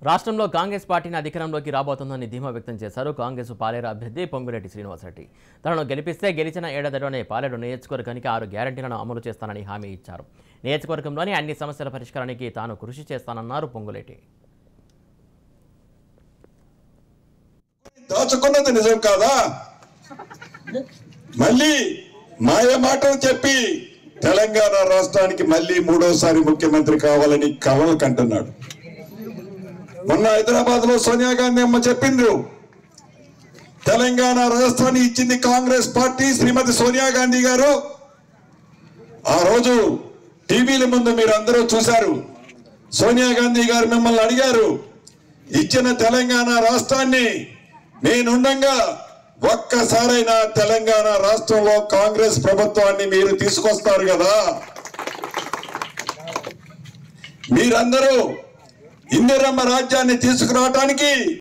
రాష్ట్రంలో కాంగ్రెస్ పార్టీని అధికారంలోకి రాబోతుందని ధీమా వ్యక్తం చేశారు కాంగ్రెస్ పాలేరు అభ్యర్థి పొంగులేటి శ్రీనివాసరెడ్డి. తనను గెలిపిస్తే గెలిచిన ఏడాదిలోనే పాలేరు నియోజకవర్గానికి 6 గ్యారెంటీలను అమలు చేస్తానని హామీ ఇచ్చారు. నియోజకవర్గంలోని అన్ని సమస్యల పరిష్కారానికి తాను కృషి చేస్తానన్నారు పొంగులేటి. దాచుకున్నది నిజం కాదా? మళ్ళీ మాయ మాటలు చెప్పి తెలంగాణ రాష్ట్రానికి మళ్ళీ మూడోసారి ముఖ్యమంత్రి కావాలని కలలు కంటున్నాడు. మొన్న హైదరాబాద్ లో సోనియా గాంధీ అమ్మ చెప్పింది, తెలంగాణ రాష్ట్రాన్ని ఇచ్చింది కాంగ్రెస్ పార్టీ, శ్రీమతి సోనియా గాంధీ గారు. ఆ రోజు టీవీల ముందు మీరు అందరూ చూశారు. సోనియా గాంధీ గారు మిమ్మల్ని అడిగారు, ఇచ్చిన తెలంగాణ రాష్ట్రాన్ని నేనుండగా ఒక్కసారైనా తెలంగాణ రాష్ట్రంలో కాంగ్రెస్ ప్రభుత్వాన్ని మీరు తీసుకొస్తారు కదా, మీరందరూ ఇందిరమ్మ రాజ్యాన్ని తీసుకురావడానికి